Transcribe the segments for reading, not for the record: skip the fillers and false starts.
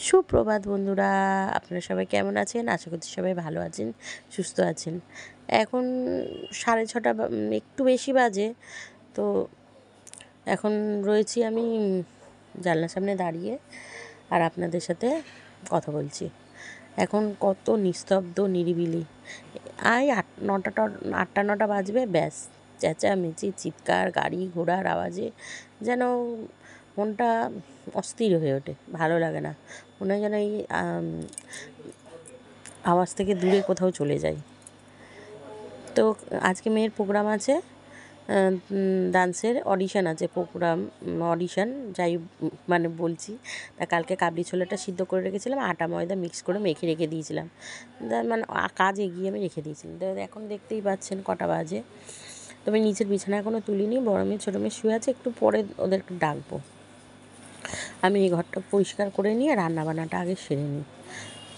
সুপ্রভাত বন্ধুরা, আপনারা সবাই কেমন আছেন? আশা করছি সবাই ভালো আছেন, সুস্থ আছেন। এখন 6:30 একটু বেশি বাজে। তো এখন রয়েছি আমি জানলার সামনে দাঁড়িয়ে আর আপনাদের সাথে কথা বলছি। এখন কত নিস্তব্ধ, নিরিবিলি। 8-9টা বাজবে, ব্যাস চেঁচামেচি, চিৎকার, গাড়ি ঘোড়ার আওয়াজে যেন মনটা অস্থির হয়ে ওঠে, ভালো লাগে না। মনে হয় যেন এই আওয়াজ থেকে দূরে কোথাও চলে যাই। তো আজকে মেয়ের প্রোগ্রাম আছে, ডান্সের অডিশন আছে, অডিশন যাই বলছি। তা কালকে কাবলি ছোলাটা সিদ্ধ করে রেখেছিলাম, আটা ময়দা মিক্স করে মেখে রেখে দিয়েছিলাম, কাজ এগিয়ে আমি রেখে দিয়েছিলাম। তো এখন দেখতেই পাচ্ছেন কটা বাজে। তবে নিচের বিছানা এখনও তুলিনি, বড় মেয়ে ছোটো মেয়ে শুয়ে আছে, একটু পরে ওদেরকে ডাকবো। আমি এই ঘরটা পরিষ্কার করে নিয়ে রান্নাবান্নাটা আগে সেরে নিই,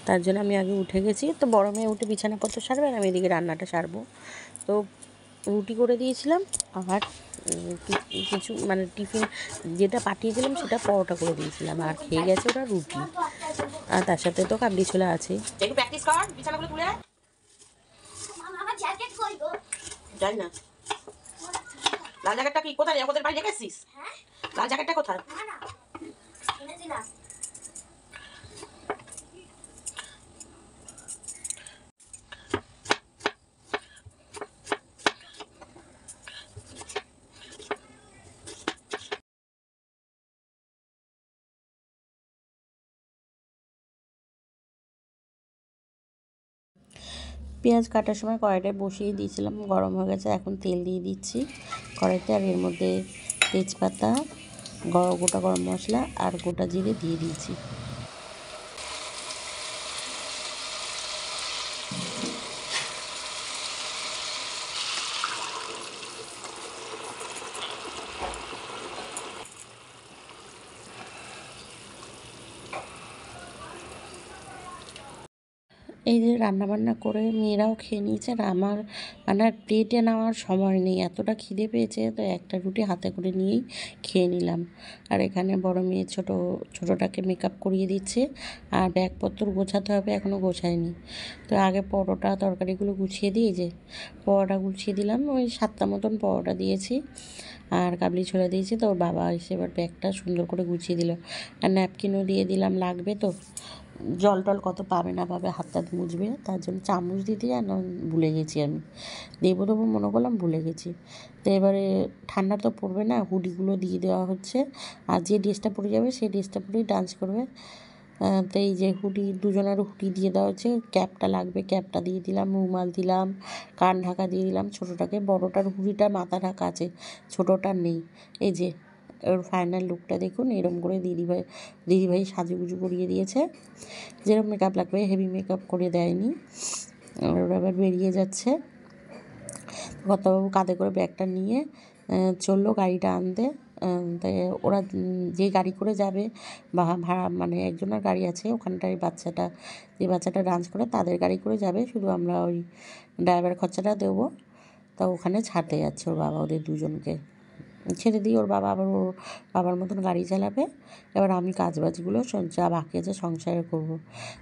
তার জন্য আমি আগে উঠে গেছি। তো বড় মেয়ে উঠে বিছানাপত্র সারবে আর আমি এদিকে রান্নাটা সারবো। তো রুটি করে দিয়েছিলাম, আর কিছু টিফিন যেটা পাঠিয়েছিলাম সেটা পরোটা করে দিয়েছিলাম, আর খেয়ে গেছে ওটা রুটি, আর তার সাথে তো কাবলি ছোলা আছে। যাই না, লাল জ্যাকেটটা কি কোথায় ওদের বাড়ি রেখেছিস? লাল জ্যাকেটটা কোথায়? পেঁয়াজ কাটার সময় কড়াইটা বসিয়ে দিয়েছিলাম, গরম হয়ে গেছে। এখন তেল দিয়ে দিচ্ছি কড়াইতে, আর এর মধ্যে তেজপাতা, গোটা গরম মশলা আর গোটা জিরে দিয়ে দিয়েছি। এই যে রান্নাবান্না করে মেয়েরাও খেয়ে নিয়েছে, আর আমার প্লেটে নেওয়ার সময় নেই, এতটা খিদে পেয়েছে। তো একটা রুটি হাতে করে নিয়েই খেয়ে নিলাম। আর এখানে বড় মেয়ে ছোটোটাকে মেকআপ করিয়ে দিচ্ছে, আর ব্যাগপত্র গোছাতে হবে, এখনও গোছায়নি। তো আগে পরোটা তরকারিগুলো গুছিয়ে দিই, যে পরোটা গুছিয়ে দিলাম, ওই 7টা মতন পরোটা দিয়েছি আর কাবলি ছোলা দিয়েছি। তো ওর বাবা এসে এবার ব্যাগটা সুন্দর করে গুছিয়ে দিল, আর ন্যাপকিনও দিয়ে দিলাম, লাগবে তো, জল টল কত পাবে না পাবে, হাত টাত মুছবে, তার জন্য চামচ দিতে ভুলে গেছি। আমি দেবো মনে করলাম, ভুলে গেছি। তো এবারে ঠান্ডা তো পড়বে না, হুডিগুলো দিয়ে দেওয়া হচ্ছে, আর যে ড্রেসটা পরে যাবে সেই ড্রেসটা পরেই ডান্স করবে। তো এই যে দুজনের হুডি দিয়ে দেওয়া হচ্ছে, ক্যাপটা লাগবে, ক্যাপটা দিয়ে দিলাম, রুমাল দিলাম, কান ঢাকা দিয়ে দিলাম ছোটোটাকে। বড়োটার হুডিটা মাথা ঢাকা আছে, ছোটোটার নেই। এই যে ওর ফাইনাল লুকটা দেখুন, এরম করে দিদিভাই সাজুগুজু করিয়ে দিয়েছে, যেরকম মেকআপ লাগবে, হেভি মেকআপ করে দেয়নি। ওরা আবার বেরিয়ে যাচ্ছে। কর্তাবাবু কাঁধে করে ব্যাগটা নিয়ে চললো গাড়িটা আনতে। তাই ওরা যে গাড়ি করে যাবে বা ভাড়া একজনের গাড়ি আছে ওখানটায়, যে বাচ্চাটা ডান্স করে তাদের গাড়ি করে যাবে, শুধু আমরা ওই ড্রাইভার খরচাটা দেবো। তা ওখানে ছাড়তে যাচ্ছে ওর বাবা ওদের দুজনকে, ছেড়ে দিয়ে ওর বাবা আবার ওর বাবার মতন গাড়ি চালাবে। এবার আমি কাজবাজগুলো যা বাকি আছে সংসারে করবো।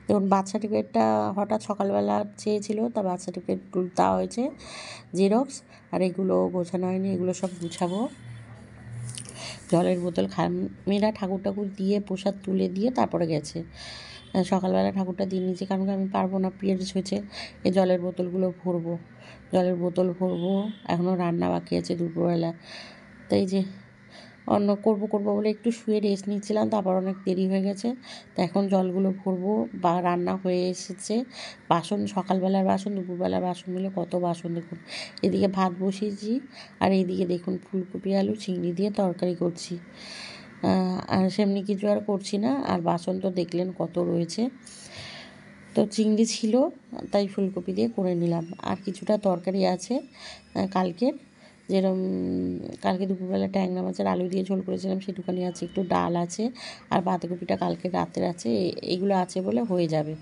দেখুন, বার্থ সার্টিফিকেটটা হঠাৎ সকালবেলা চেয়েছিল, তা বার্থ সার্টিফিকেট দেওয়া হয়েছে জেরক্স, আর এগুলো গোছানো হয়নি, এগুলো সব গুছাবো। জলের বোতল মেয়েরা ঠাকুর দিয়ে প্রসাদ তুলে দিয়ে তারপরে গেছে। সকালবেলা ঠাকুরটা দিয়ে নিয়েছি, কারণ আমি পারবো না, পিরিয়ডস হয়েছে। এই জলের বোতলগুলো ভরবো, এখনও রান্না বাকি আছে দুপুরবেলা। তাই যে করবো বলে একটু শুয়ে রেস্ট নিচ্ছিলাম, তারপর অনেক দেরি হয়ে গেছে। তো এখন জলগুলো ভরবো, বা রান্না হয়ে এসেছে। বাসন, সকালবেলার বাসন, দুপুরবেলার বাসন মিলে কত বাসন দেখুন। এদিকে ভাত বসিয়েছি, আর এইদিকে দেখুন ফুলকপি আলু চিংড়ি দিয়ে তরকারি করছি। আর সেমনি কিছু আর করছি না। আর বাসন তো দেখলেন কত রয়েছে। তো চিংড়ি ছিল তাই ফুলকপি দিয়ে করে নিলাম, আর কিছুটা তরকারি আছে কালকের, যেরকম কালকে দুপুরবেলা ট্যাংরা মাছের আলু দিয়ে ঝোল করেছিলাম সেটুখানি আছে, একটু ডাল আছে, আর বাঁধাকপিটা কালকে রাতের আছে, এগুলো আছে বলে হয়ে যাবে।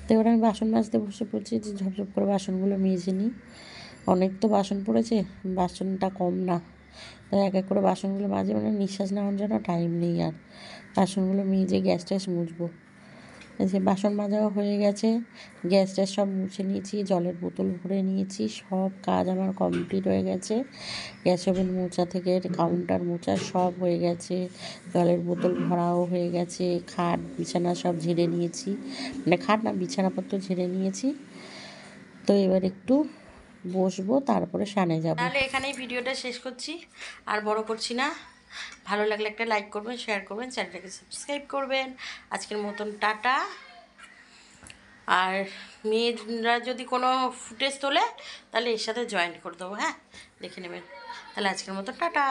তো এবার আমি বাসন মাজতে বসে পড়ছি, যে ঝপঝপ করে বাসনগুলো মেজে নিই। অনেক তো বাসন পড়েছে, বাসনটা কম না, তাই এক এক করে বাসনগুলো মাঝে নিঃশ্বাস নেওয়ার জন্য টাইম নেই, আর বাসনগুলো মেজে গ্যাস ট্যাস মুছবো। এই যে বাসন মাজাও হয়ে গেছে, গ্যাস ট্যাস সব মুছে নিয়েছি, জলের বোতল ভরে নিয়েছি, সব কাজ আমার কমপ্লিট হয়ে গেছে। গ্যাস ওভেন মোছা থেকে কাউন্টার মোছা সব হয়ে গেছে, জলের বোতল ভরাও হয়ে গেছে, খাট বিছানা সব ঝেড়ে নিয়েছি, মানে খাট না বিছানাপত্র ঝেড়ে নিয়েছি। তো এবার একটু বসবো, তারপরে সানে যাব। তাহলে এখানেই ভিডিওটা শেষ করছি, আর বড় করছি না। ভালো লাগলে একটা লাইক করবেন, শেয়ার করবেন, চ্যানেলটাকে সাবস্ক্রাইব করবেন। আজকের মতন টাটা। আর মেয়েরা যদি কোনো ফুটেজ তোলে তাহলে এর সাথে জয়েন করে দেবো, হ্যাঁ, দেখে নেবেন। তাহলে আজকের মতো টাটা।